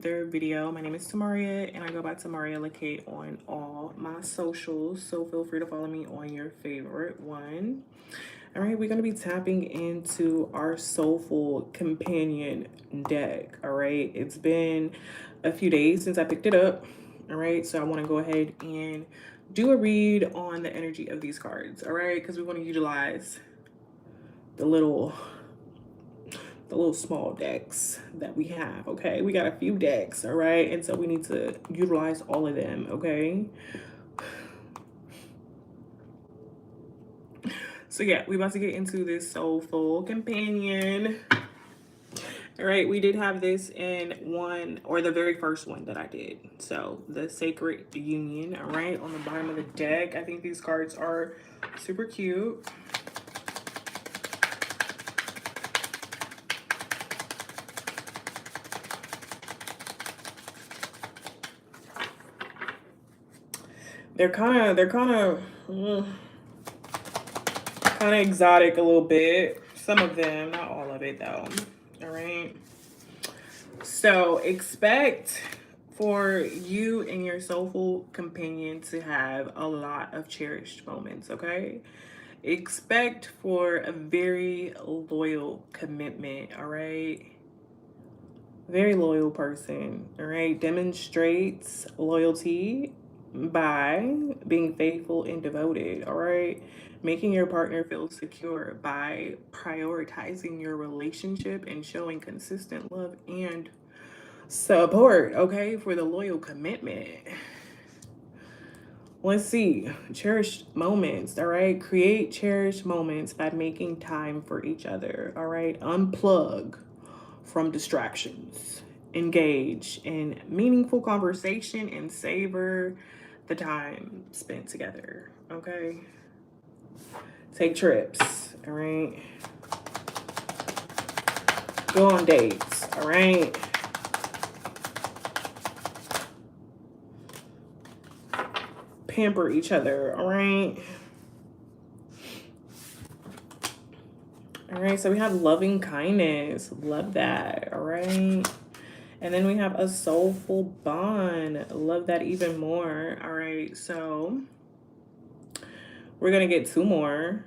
Their video. My name is Tamaria and I go by Tamaria Lacate on all my socials, so feel free to follow me on your favorite one. All right, we're going to be tapping into our soulful companion deck. All right, it's been a few days since I picked it up. All right, so I want to go ahead and do a read on the energy of these cards. All right, because we want to utilize the little small decks that we have. Okay, we got a few decks. All right, and so we need to utilize all of them. Okay, so yeah, we about to get into this soulful companion. All right, we did have this in one, or the very first one that I did, so the Sacred Union. All right, on the bottom of the deck. I think these cards are super cute. They're kind of exotic a little bit. Some of them, not all of it though. All right. So expect for you and your soulful companion to have a lot of cherished moments, okay? Expect for a very loyal commitment, all right? Very loyal person, all right? Demonstrates loyalty by being faithful and devoted, all right? Making your partner feel secure by prioritizing your relationship and showing consistent love and support, okay, for the loyal commitment. Let's see. Cherished moments, all right? Create cherished moments by making time for each other, all right? Unplug from distractions. Engage in meaningful conversation and savor the time spent together, okay? Take trips, all right? Go on dates, all right? Pamper each other, all right? All right, so we have loving kindness. Love that, all right? And then we have a soulful bond. Love that even more. All right, so we're going to get two more.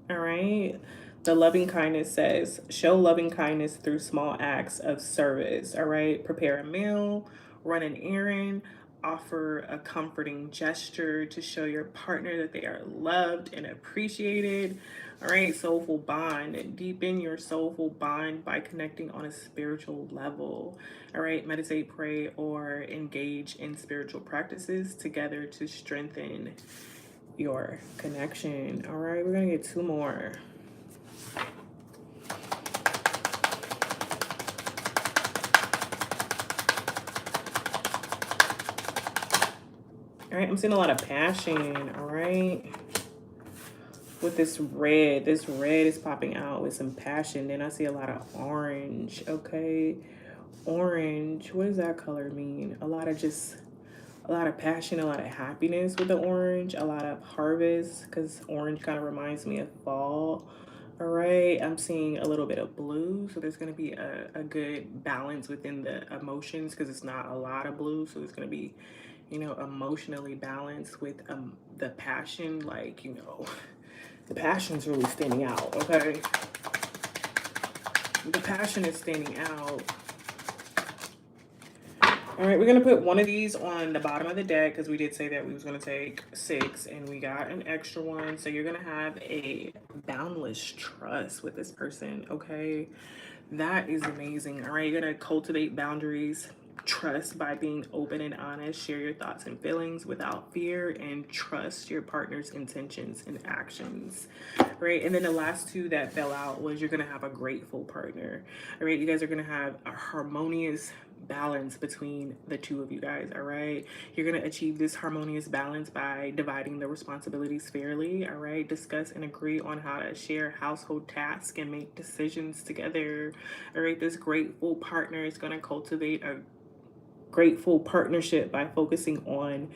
All right. The loving kindness says, show loving kindness through small acts of service. All right. Prepare a meal, run an errand, offer a comforting gesture to show your partner that they are loved and appreciated. All right. Soulful bond. Deepen your soulful bond by connecting on a spiritual level. All right. Meditate, pray, or engage in spiritual practices together to strengthen your connection. All right, we're gonna get two more. All right, I'm seeing a lot of passion. All right, with this red is popping out with some passion. Then I see a lot of orange. Okay, orange, what does that color mean? A lot of passion, a lot of happiness with the orange, a lot of harvest, because orange kind of reminds me of fall. All right, I'm seeing a little bit of blue, so there's going to be a good balance within the emotions, because it's not a lot of blue, so it's going to be, emotionally balanced with the passion. Like, the passion's really standing out. Okay, the passion is standing out. All right, we're going to put one of these on the bottom of the deck, because we did say that we was going to take 6 and we got an extra one. So you're going to have a boundless trust with this person, okay? That is amazing. All right, you're going to cultivate boundaries, trust by being open and honest, share your thoughts and feelings without fear, and trust your partner's intentions and actions. Right, and then the last two that fell out was you're going to have a grateful partner. All right, you guys are going to have a harmonious balance between the two of you guys. All right, you're going to achieve this harmonious balance by dividing the responsibilities fairly. All right, discuss and agree on how to share household tasks and make decisions together. All right, this grateful partner is going to cultivate a grateful partnership by focusing on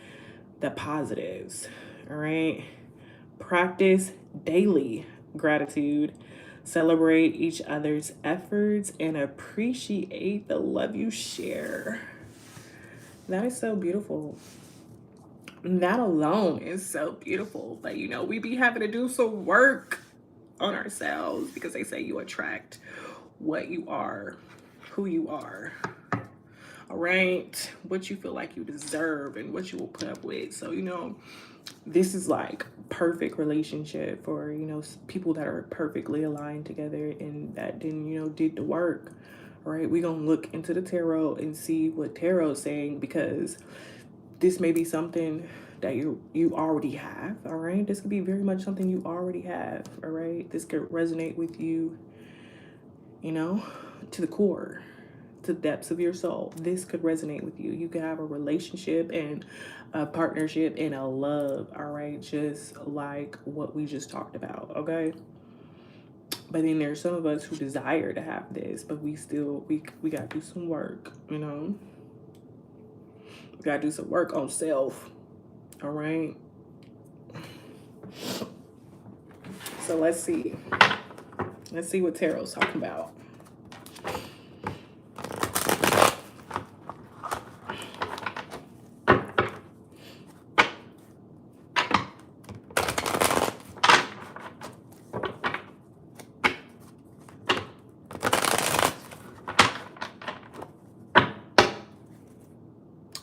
the positives. All right, practice daily gratitude Celebrate each other's efforts and appreciate the love you share. That is so beautiful. That alone is so beautiful. But you know, we be having to do some work on ourselves because they say you attract what you are, who you are. All right, what you feel like you deserve and what you will put up with. So, you know, this is like perfect relationship for, you know, people that are perfectly aligned together and that then, you know, did the work. All right, we're gonna look into the tarot and see what tarot is saying, because this may be something that you already have. All right, this could be very much something you already have. All right, this could resonate with you, you know, to the core, to the depths of your soul. This could resonate with you. You could have a relationship and a partnership and a love, all right, just like what we just talked about. Okay, but then there's some of us who desire to have this, but we still we gotta do some work, you know. We gotta do some work on self. All right, so let's see what tarot's talking about.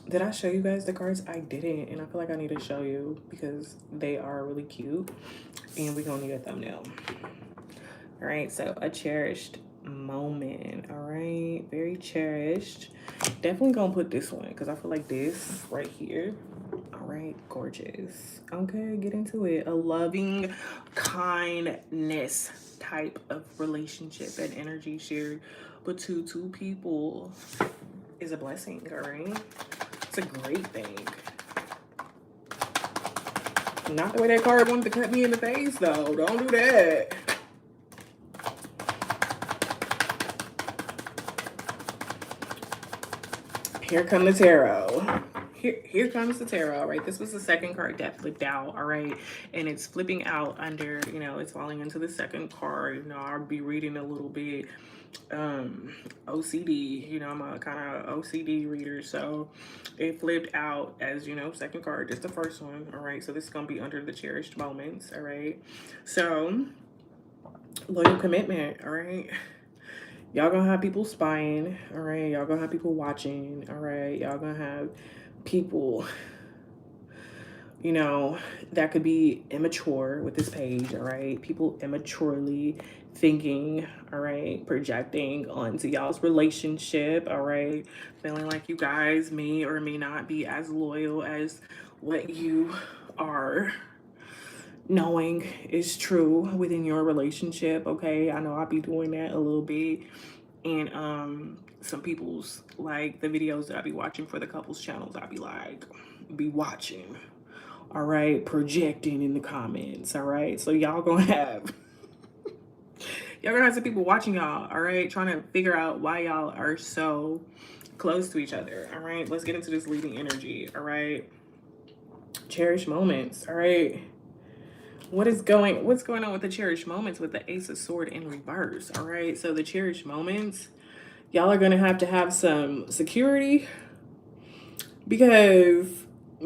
Did I show you guys the cards? I didn't, and I feel like I need to show you because they are really cute, and we're gonna need a thumbnail. All right, so a cherished moment. All right, very cherished. Definitely gonna put this one because I feel like this right here. All right, gorgeous. Okay, get into it. A loving kindness type of relationship and energy shared between two people is a blessing. All right, it's a great thing. Not the way that card wanted to cut me in the face, though. Don't do that. Here come the tarot. Here comes the tarot, right? This was the second card that flipped out, all right? And it's flipping out under, you know, it's falling into the second card. You know, I'll be reading a little bit OCD. You know, I'm a kind of OCD reader, so it flipped out as, you know, second card. It's the first one, all right? So this is going to be under the cherished moments, all right? So, loyal commitment, all right? Y'all gonna have people spying, all right? Y'all gonna have people watching, all right? Y'all gonna have people, you know, that could be immature with this page, all right? People immaturely thinking, all right? Projecting onto y'all's relationship, all right? Feeling like you guys may or may not be as loyal as what you are knowing is true within your relationship. Okay, I know I'll be doing that a little bit, and some people's, like, the videos that I be watching for the couples channels, I be like, be watching, all right, projecting in the comments, all right? So y'all gonna have some people watching y'all, all right, trying to figure out why y'all are so close to each other. All right, let's get into this leading energy. All right, cherished moments. All right, what's going on with the cherished moments with the Ace of Sword in reverse? All right, so the cherished moments, y'all are gonna have to have some security because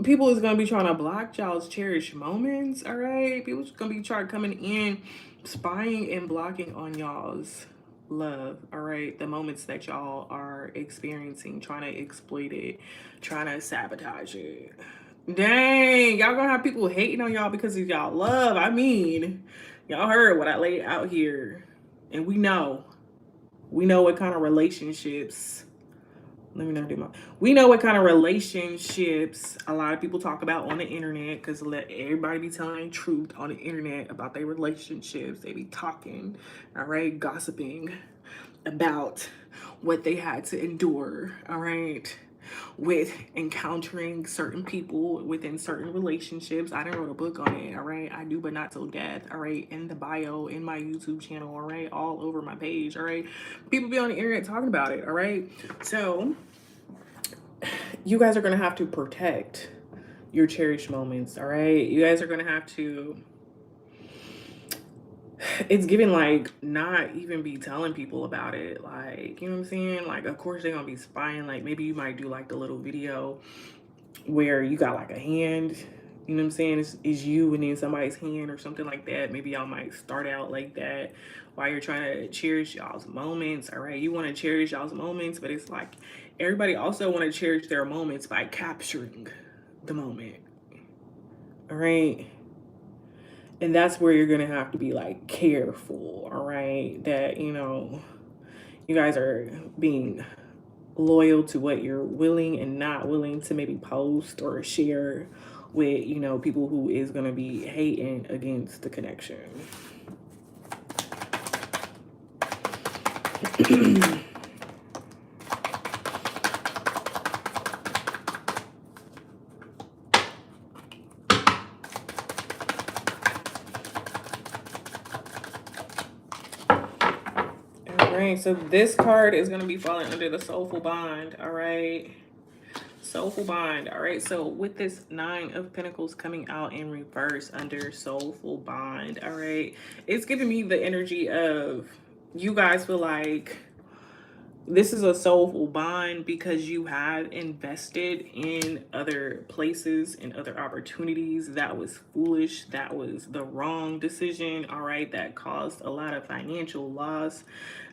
people is gonna be trying to block y'all's cherished moments. All right, people's gonna be trying coming in, spying and blocking on y'all's love. All right, the moments that y'all are experiencing, trying to exploit it, trying to sabotage it. Dang, y'all gonna have people hating on y'all because of y'all love. I mean, y'all heard what I laid out here. And we know what kind of relationships, let me not do my, we know what kind of relationships a lot of people talk about on the internet, because let everybody be telling the truth on the internet about their relationships. They be talking, all right, gossiping about what they had to endure, all right, with encountering certain people within certain relationships. I done wrote a book on it, all right? I do, but not till death, all right? In the bio, in my YouTube channel, all right? All over my page, all right? People be on the internet talking about it, all right? So you guys are gonna have to protect your cherished moments, all right? You guys are gonna have to it's given like not even be telling people about it. Like, you know what I'm saying? Like, of course they're gonna be spying. Like, maybe you might do like the little video where you got like a hand, you know what I'm saying? Is you and then somebody's hand or something like that. Maybe y'all might start out like that while you're trying to cherish y'all's moments. All right. You want to cherish y'all's moments, but it's like everybody also want to cherish their moments by capturing the moment. All right. And that's where you're gonna have to be like careful, all right? That, you know, you guys are being loyal to what you're willing and not willing to maybe post or share with, you know, people who is going to be hating against the connection. All right, so this card is going to be falling under the soulful bond. All right. Soulful bond. All right, so with this 9 of Pentacles coming out in reverse under soulful bond, all right, it's giving me the energy of you guys feel like this is a soulful bond because you have invested in other places and other opportunities. That was foolish. That was the wrong decision. All right. That caused a lot of financial loss.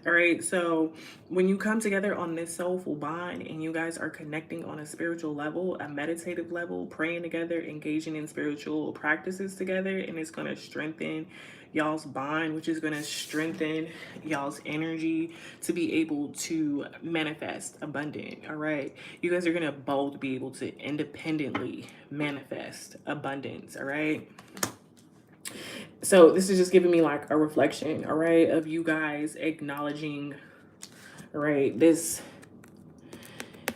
All right. So when you come together on this soulful bond and you guys are connecting on a spiritual level, a meditative level, praying together, engaging in spiritual practices together, and it's going to strengthen y'all's bond, which is going to strengthen y'all's energy to be able to manifest abundant. All right, you guys are going to both be able to independently manifest abundance. All right, so this is just giving me like a reflection, all right, of you guys acknowledging, all right, this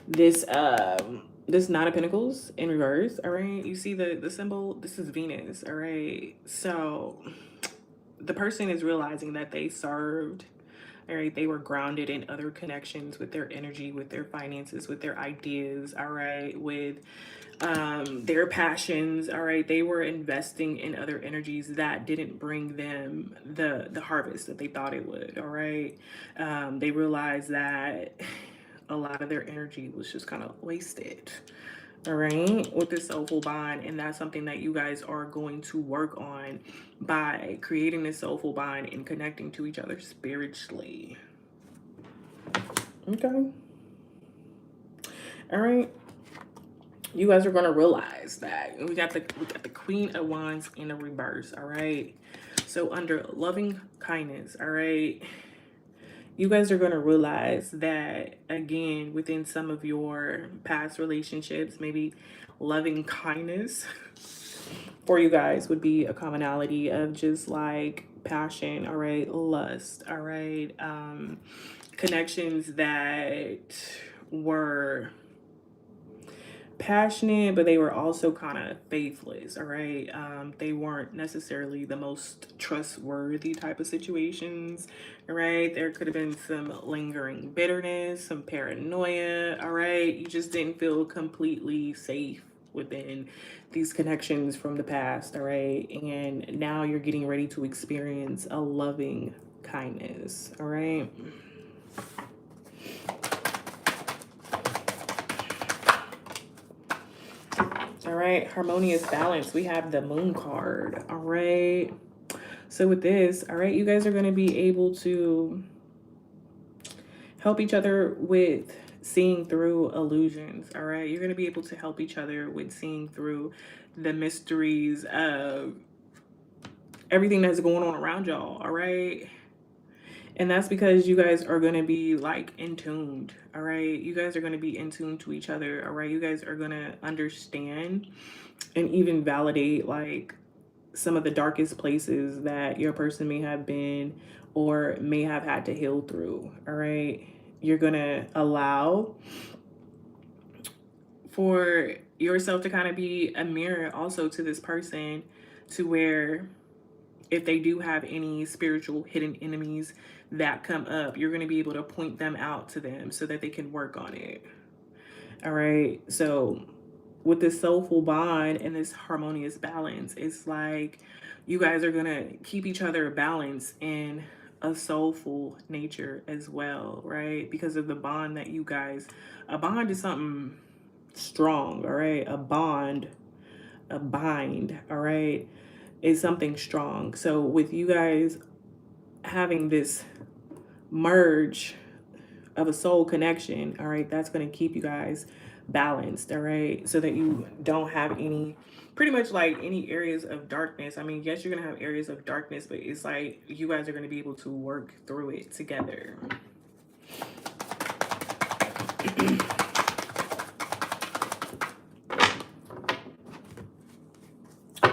9 of Pentacles in reverse. All right, you see the symbol, this is Venus. All right, so the person is realizing that they served, all right, they were grounded in other connections with their energy, with their finances, with their ideas, all right, with their passions, all right. They were investing in other energies that didn't bring them the harvest that they thought it would, all right. They realized that a lot of their energy was just kind of wasted, all right, with this soulful bond. And that's something that you guys are going to work on by creating this soulful bond and connecting to each other spiritually. Okay. All right. You guys are going to realize that we got the Queen of Wands in the reverse. All right. So under loving kindness, all right, you guys are going to realize that, again, within some of your past relationships, maybe loving kindness for you guys would be a commonality of just like passion, all right, lust, all right, connections that were passionate, but they were also kind of faithless, all right. They weren't necessarily the most trustworthy type of situations, all right. There could have been some lingering bitterness, some paranoia, all right. You just didn't feel completely safe within these connections from the past, all right. And now you're getting ready to experience a loving kindness, all right. All right, harmonious balance. We have the moon card. All right. So with this, all right, you guys are going to be able to help each other with seeing through illusions. All right. You're going to be able to help each other with seeing through the mysteries of everything that's going on around y'all. All right. And that's because you guys are going to be like in tuned. All right. You guys are going to be in tune to each other. All right. You guys are going to understand and even validate like some of the darkest places that your person may have been or may have had to heal through. All right. You're going to allow for yourself to kind of be a mirror also to this person, to where if they do have any spiritual hidden enemies that come up, you're going to be able to point them out to them so that they can work on it. All right. So with this soulful bond and this harmonious balance, it's like you guys are gonna keep each other balanced in a soulful nature as well, right? Because of the bond that you guys, a bond is something strong, all right? A bind, all right, is something strong. So with you guys having this merge of a soul connection, all right, that's going to keep you guys balanced, all right, so that you don't have any, pretty much like any areas of darkness. I mean, yes, you're going to have areas of darkness, but it's like you guys are going to be able to work through it together.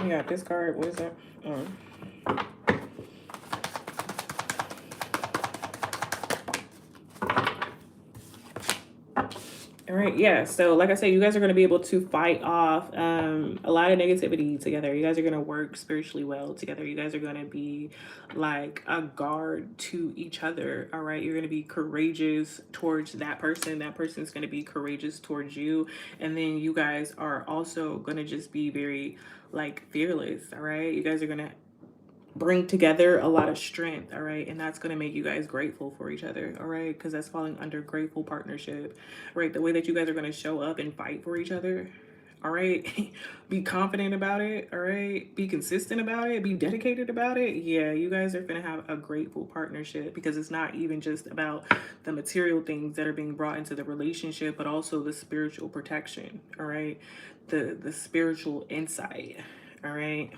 We got this card. What is that? All right, yeah. So like I said, you guys are going to be able to fight off a lot of negativity together. You guys are going to work spiritually well together. You guys are going to be like a guard to each other. All right, you're going to be courageous towards that person. That person's going to be courageous towards you. And then you guys are also going to just be very like fearless. All right, you guys are going to bring together a lot of strength, all right, and that's going to make you guys grateful for each other, all right, because that's falling under grateful partnership, right? The way that you guys are going to show up and fight for each other, all right, be confident about it, all right, be consistent about it, be dedicated about it. Yeah, you guys are going to have a grateful partnership, because it's not even just about the material things that are being brought into the relationship, but also the spiritual protection, all right, the spiritual insight, all right.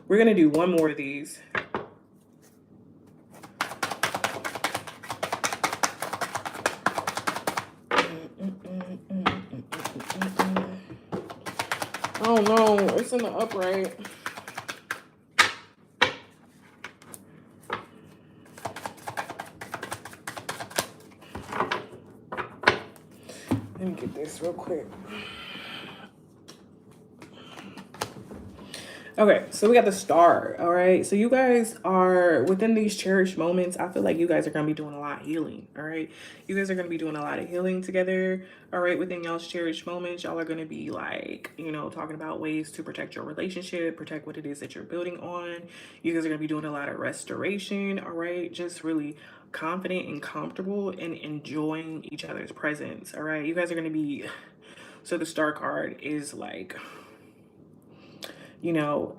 We're going to do one more of these. Oh no, it's in the upright. Let me get this real quick. Okay, so we got the Star, all right? So you guys are, within these cherished moments, I feel like you guys are going to be doing a lot of healing, all right? You guys are going to be doing a lot of healing together, all right? Within y'all's cherished moments, y'all are going to be like, you know, talking about ways to protect your relationship, protect what it is that you're building on. You guys are going to be doing a lot of restoration, all right? Just really confident and comfortable and enjoying each other's presence, all right? You guys are going to be, so the Star card is like, you know,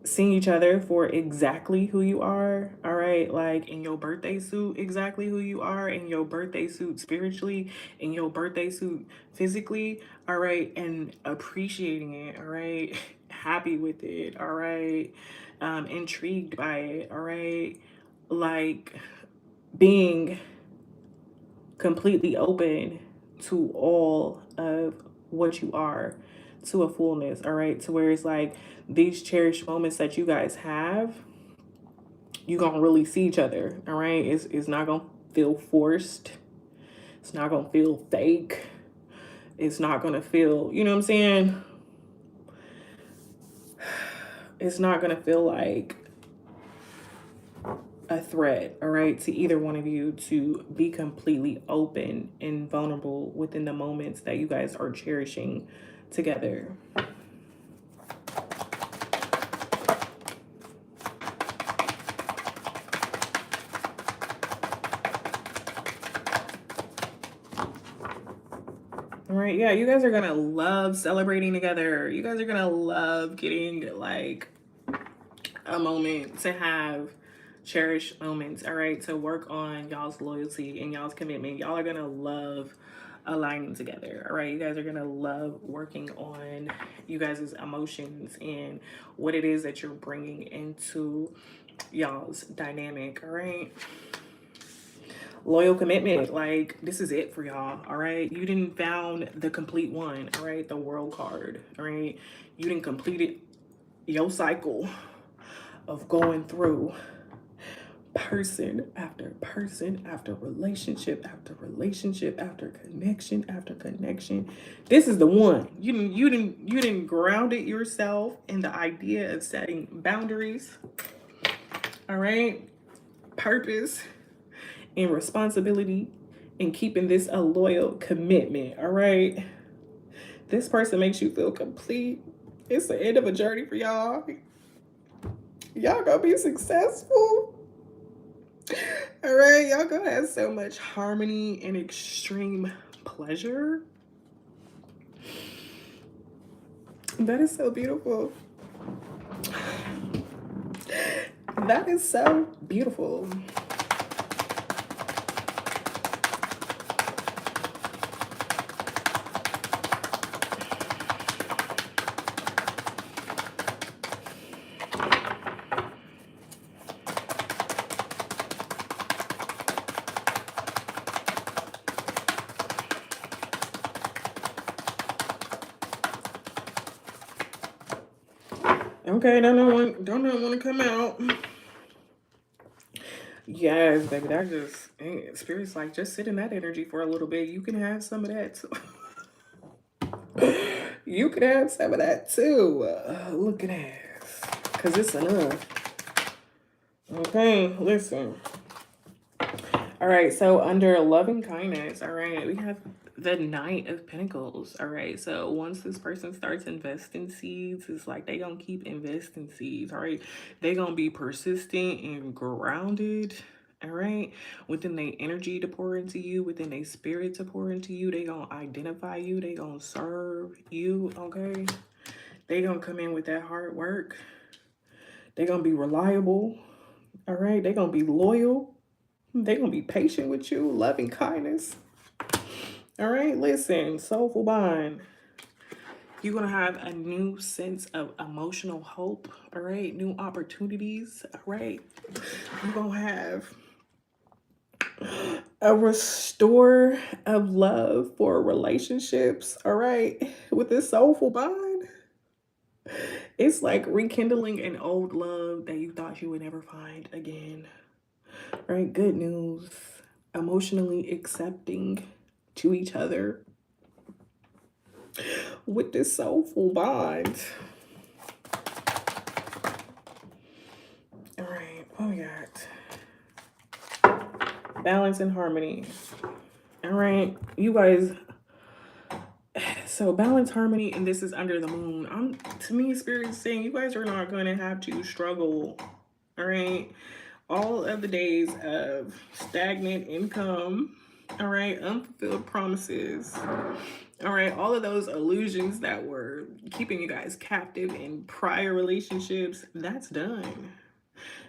seeing each other for exactly who you are, all right? Like in your birthday suit, exactly who you are, in your birthday suit spiritually, in your birthday suit physically, all right? And appreciating it, all right? Happy with it, all right? Intrigued by it, all right? Like being completely open to all of what you are, to a fullness, all right? To where it's like these cherished moments that you guys have, you gonna really see each other, all right? It's not gonna feel forced. It's not gonna feel fake. It's not gonna feel, you know what I'm saying? It's not gonna feel like a threat, all right, to either one of you to be completely open and vulnerable within the moments that you guys are cherishing together. All right, yeah, you guys are gonna love celebrating together. You guys are gonna love getting like a moment to have cherished moments, all right, to work on y'all's loyalty and y'all's commitment. Y'all are gonna love aligning together, all right? You guys are gonna love working on you guys' emotions and what it is that you're bringing into y'all's dynamic, all right? Loyal commitment, like this is it for y'all, all right? You didn't found the complete one, all right? The world card, all right? You didn't complete it, your cycle of going through person after person after relationship after relationship after connection. This is the one. You didn't ground it yourself in the idea of setting boundaries, all right? Purpose and responsibility, and keeping this a loyal commitment, all right? This person makes you feel complete. It's the end of a journey for y'all. Y'all gonna be successful. All right, y'all gonna have so much harmony and extreme pleasure. That is so beautiful. That is so beautiful. Okay, don't not want to come out. Yes, baby, that just spirit's like just sit in that energy for a little bit. You can have some of that too. You can have some of that too. Look at this, cause it's enough. Okay, listen. All right, so under loving kindness, all right, we have the Knight of Pentacles. All right, so once this person starts investing seeds, it's like they gonna keep investing seeds. All right, they gonna be persistent and grounded. All right, within their energy to pour into you, within their spirit to pour into you, they gonna identify you, they gonna serve you. Okay, they gonna come in with that hard work. They gonna be reliable. All right, they gonna be loyal. They're going to be patient with you, loving kindness. All right, listen, soulful bond. You're going to have a new sense of emotional hope. All right, new opportunities. All right, you're going to have a restore of love for relationships. All right, with this soulful bond. It's like rekindling an old love that you thought you would never find again. Right, good news. Emotionally accepting to each other with this soulful bond. All right, what we got? Balance and harmony. All right, you guys. So balance, harmony, and this is under the moon. To me, spirit is saying you guys are not going to have to struggle. All right, all of the days of stagnant income. All right, unfulfilled promises. All right, all of those illusions that were keeping you guys captive in prior relationships, that's done.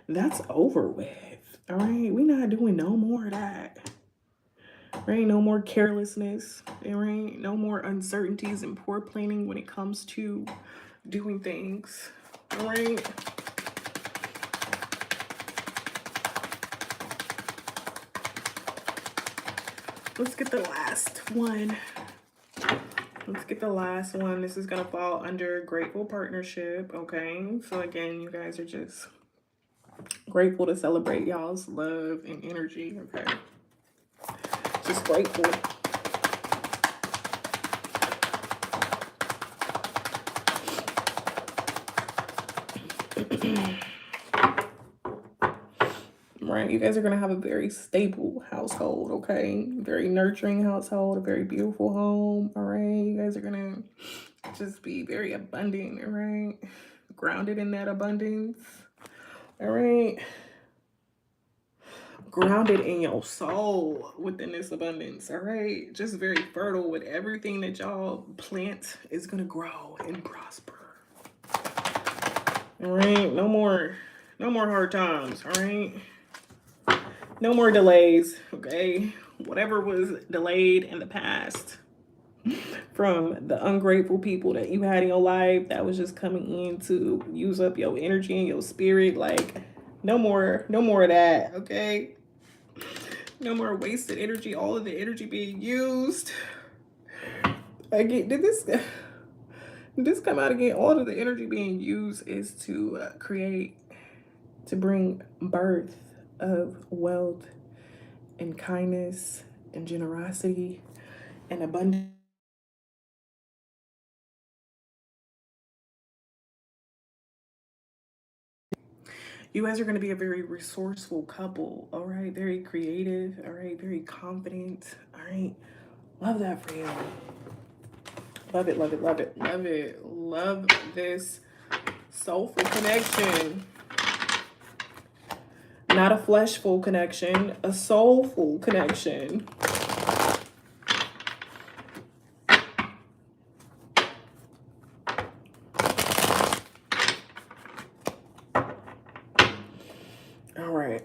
That's over with. All right, we're not doing no more of that. There ain't no more carelessness. There ain't no more uncertainties and poor planning when it comes to doing things. All right. Let's get the last one. Let's get the last one. This is going to fall under grateful partnership. Okay. So again, you guys are just grateful to celebrate y'all's love and energy. Okay. Just grateful. Right, you guys are gonna have a very stable household, okay? Very nurturing household, a very beautiful home. All right, you guys are gonna just be very abundant. All right, grounded in that abundance. All right, grounded in your soul within this abundance. All right, just very fertile with everything that y'all plant is gonna grow and prosper. All right, no more hard times. All right, no more delays. Okay, whatever was delayed in the past from the ungrateful people that you had in your life that was just coming in to use up your energy and your spirit, like no more of that. Okay, no more wasted energy. All of the energy being used again. Did this come out again? All of the energy being used is to create, to bring birth of wealth and kindness and generosity and abundance. You guys are going to be a very resourceful couple. All right, very creative. All right, very confident. All right, love that for you. Love it, love it, love it, love it. Love this soulful connection. Not a fleshful connection, a soulful connection. All right.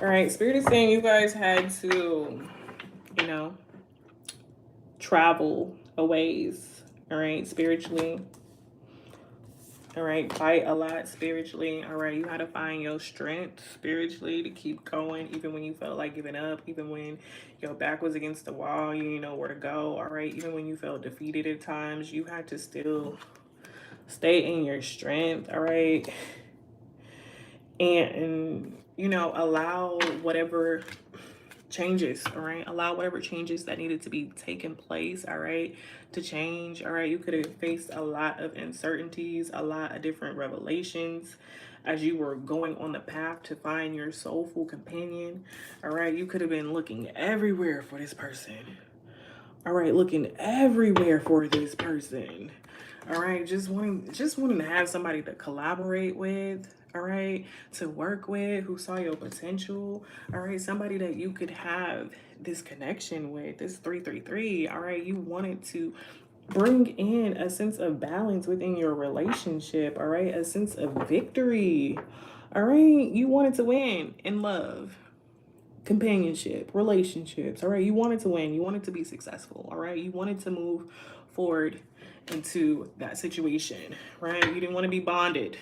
All right, Spirit is saying you guys had to, you know, travel a ways, all right, spiritually. All right, fight a lot spiritually. All right, you had to find your strength spiritually to keep going, even when you felt like giving up, even when your back was against the wall, you didn't know where to go. All right, even when you felt defeated at times, you had to still stay in your strength. All right, and you know, allow whatever changes, all right, allow whatever changes that needed to be taken place, all right, to change. All right, you could have faced a lot of uncertainties, a lot of different revelations as you were going on the path to find your soulful companion. All right, you could have been looking everywhere for this person. All right, looking everywhere for this person. All right, just wanting to have somebody to collaborate with, all right, to work with, who saw your potential, all right, somebody that you could have this connection with, this 333, all right, you wanted to bring in a sense of balance within your relationship, all right, a sense of victory, all right, you wanted to win in love, companionship, relationships, all right, you wanted to win, you wanted to be successful, all right, you wanted to move forward into that situation, right? You didn't want to be bonded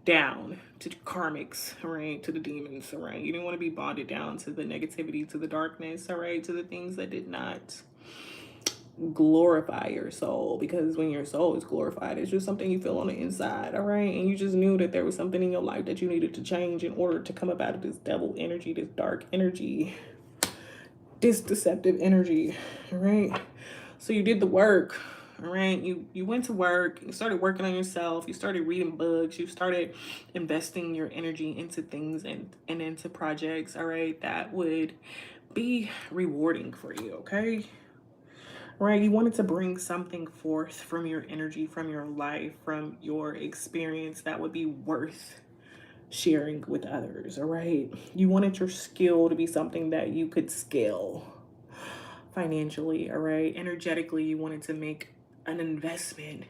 down to karmics, all right, to the demons, all right? You didn't want to be bonded down to the negativity, to the darkness, all right, to the things that did not glorify your soul, because when your soul is glorified, it's just something you feel on the inside, all right? And you just knew that there was something in your life that you needed to change in order to come up out of this devil energy, this dark energy, this deceptive energy, all right? So you did the work, all right? You went to work, you started working on yourself, you started reading books, you started investing your energy into things and into projects, all right, that would be rewarding for you, okay? Right? You wanted to bring something forth from your energy, from your life, from your experience that would be worth sharing with others, all right? You wanted your skill to be something that you could scale financially, all right? Energetically, you wanted to make an investment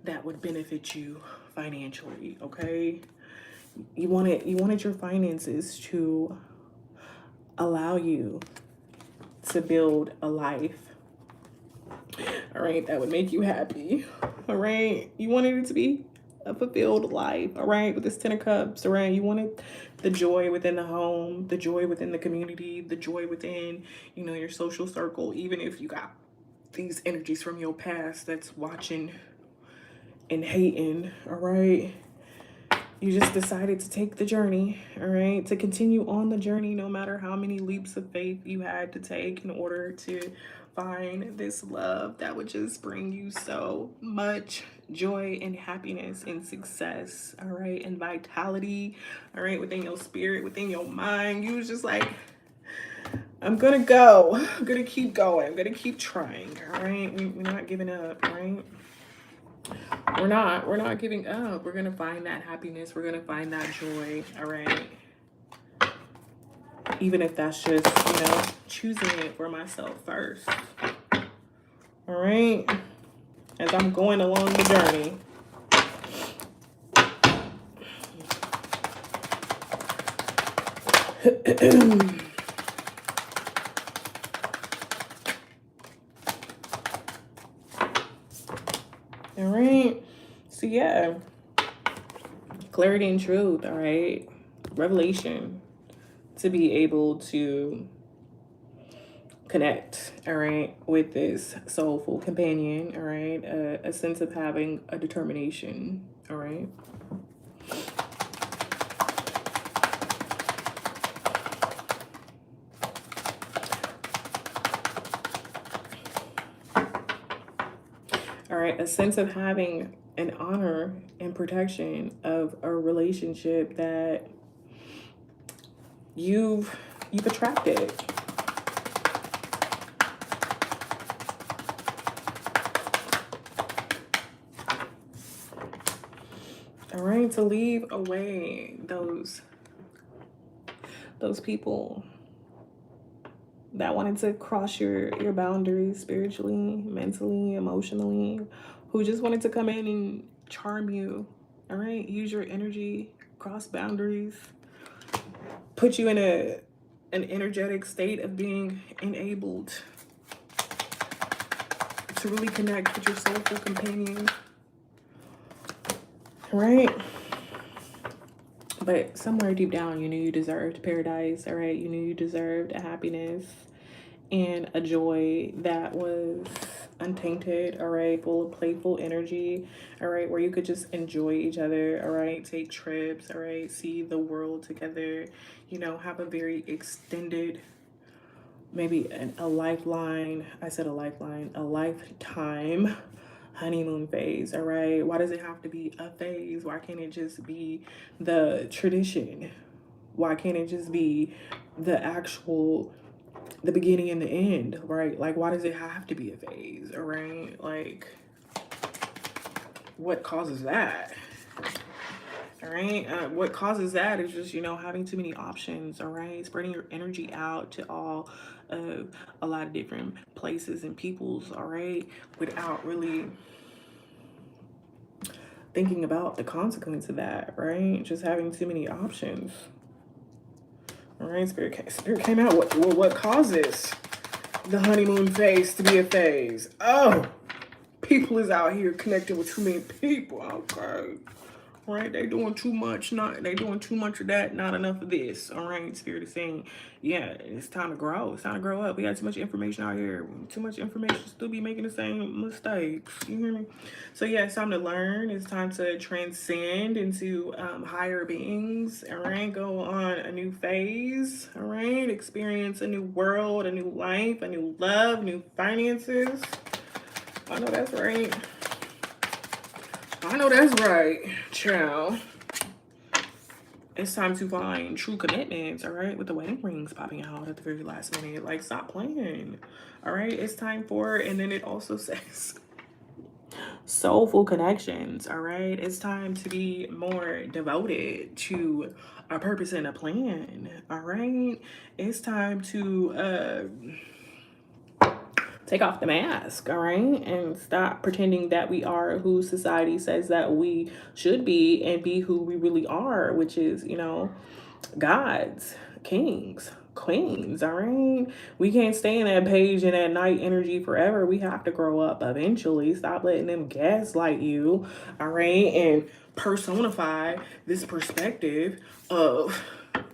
that would benefit you financially, okay? You wanted your finances to allow you to build a life, all right, that would make you happy, all right? You wanted it to be a fulfilled life, all right, with this 10 of cups, all right? You wanted the joy within the home, the joy within the community, the joy within, you know, your social circle, even if you got these energies from your past that's watching and hating, all right? You just decided to take the journey, all right? To continue on the journey, no matter how many leaps of faith you had to take in order to find this love that would just bring you so much joy and happiness and success, all right? And vitality, all right? Within your spirit, within your mind. You was just like, I'm gonna go. I'm gonna keep going. I'm gonna keep trying, all right? We're not giving up, all right? We're not giving up. We're gonna find that happiness. We're gonna find that joy, all right? Even if that's just, you know, choosing it for myself first, all right? As I'm going along the journey. All right. So yeah, clarity and truth, all right? Revelation, to be able to connect, all right, with this soulful companion, all right? A sense of having a determination, all right? All right, a sense of having an honor and protection of a relationship that you've attracted. All right, to leave away those people that wanted to cross your boundaries spiritually, mentally, emotionally, who just wanted to come in and charm you. All right, use your energy, cross boundaries, put you in an energetic state of being enabled to really connect with your soulful companion. Right? But somewhere deep down, you knew you deserved paradise, all right? You knew you deserved a happiness and a joy that was untainted, all right? Full of playful energy, all right? Where you could just enjoy each other, all right? Take trips, all right? See the world together, you know, have a very extended, maybe a lifeline. I said a lifeline, a lifetime honeymoon phase, all right? Why does it have to be a phase? Why can't it just be the tradition? Why can't it just be the beginning and the end, right? Like, why does it have to be a phase, all right? Like, what causes that? All right. What causes that is just, you know, having too many options. All right. Spreading your energy out to all of a lot of different places and peoples. All right. Without really thinking about the consequence of that. Right. Just having too many options. All right. Spirit came out. What causes the honeymoon phase to be a phase? Oh, people is out here connecting with too many people. Okay. Right, they doing too much. They doing too much of that. Not enough of this. All right, Spirit is saying, yeah, it's time to grow. It's time to grow up. We got too much information out here. Too much information, still be making the same mistakes. You hear me? So yeah, it's time to learn. It's time to transcend into higher beings. All right, go on a new phase. All right, experience a new world, a new life, a new love, new finances. I know that's right. I know that's right, child. It's time to find true commitments, all right? With the wedding rings popping out at the very last minute. Like, stop playing, all right? It's time for, and then it also says soulful connections, all right? It's time to be more devoted to a purpose and a plan, all right? It's time to take off the mask, all right? And stop pretending that we are who society says that we should be and be who we really are, which is, you know, gods, kings, queens, all right? We can't stay in that page and that night energy forever. We have to grow up eventually. Stop letting them gaslight you, all right? And personify this perspective of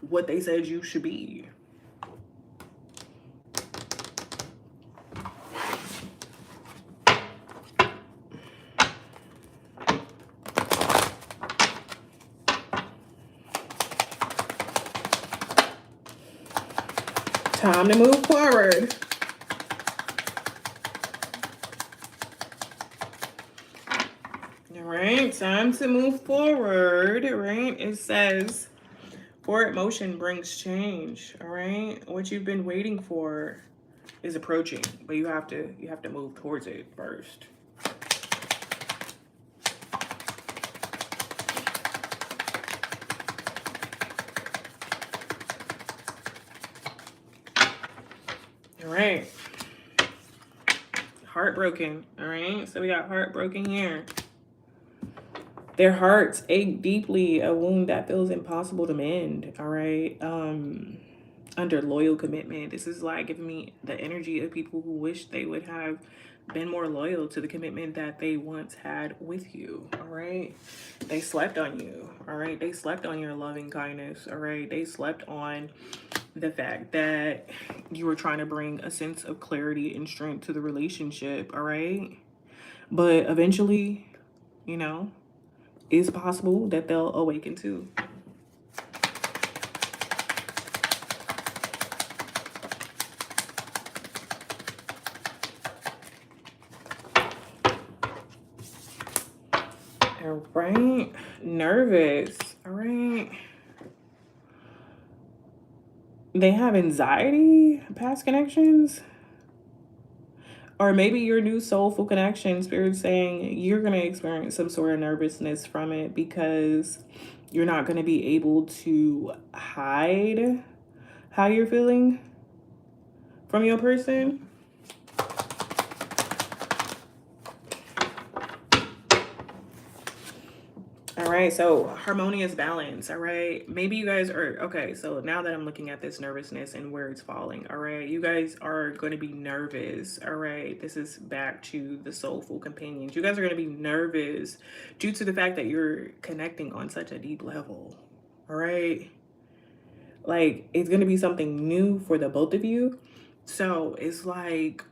what they said you should be. Time to move forward. All right, time to move forward. All right, it says forward motion brings change. All right, what you've been waiting for is approaching, but you have to move towards it first. All right. Heartbroken. All right. So we got heartbroken here. Their hearts ache deeply, a wound that feels impossible to mend. All right. Under loyal commitment. This is like giving me the energy of people who wish they would have been more loyal to the commitment that they once had with you. All right. They slept on you. All right. They slept on your loving kindness. All right. They slept on the fact that you were trying to bring a sense of clarity and strength to the relationship. All right. But eventually, you know, it's possible that they'll awaken too. All right. Nervous. All right. They have anxiety, past connections. Or maybe your new soulful connection, Spirit saying you're going to experience some sort of nervousness from it because you're not going to be able to hide how you're feeling from your person. All right, so harmonious balance. All right, maybe you guys are okay. So now that I'm looking at this nervousness and where it's falling, all right, you guys are going to be nervous. All right, this is back to the soulful companions. You guys are going to be nervous due to the fact that you're connecting on such a deep level. All right, like it's going to be something new for the both of you. So it's like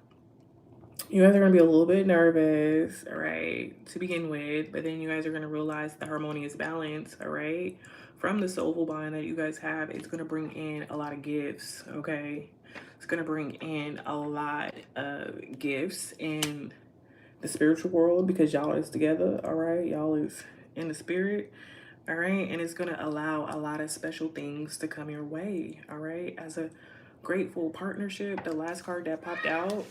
you guys are going to be a little bit nervous, all right, to begin with, but then you guys are going to realize the harmonious balance, all right, from the soulful bond that you guys have. It's going to bring in a lot of gifts, okay? It's going to bring in a lot of gifts in the spiritual world because y'all is together, all right? Y'all is in the spirit, all right? And it's going to allow a lot of special things to come your way, all right? As a grateful partnership, the last card that popped out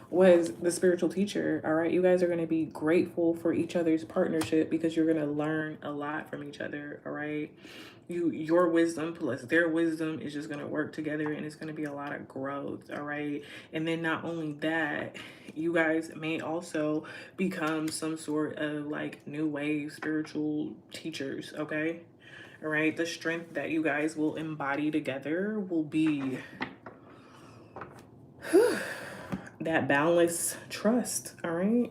was the spiritual teacher. All right, you guys are going to be grateful for each other's partnership because you're going to learn a lot from each other. All right, your wisdom plus their wisdom is just going to work together, and it's going to be a lot of growth. All right, and then not only that, you guys may also become some sort of like new wave spiritual teachers. Okay, all right, the strength that you guys will embody together will be that boundless trust, all right?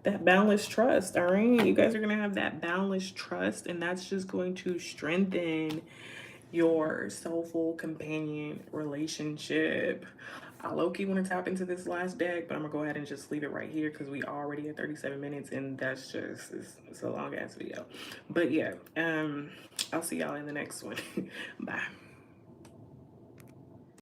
That boundless trust, all right? You guys are going to have that boundless trust, and that's just going to strengthen your soulful companion relationship. I low-key want to tap into this last deck, but I'm going to go ahead and just leave it right here because we already at 37 minutes, and that's just, it's a long-ass video. But yeah, I'll see y'all in the next one. Bye.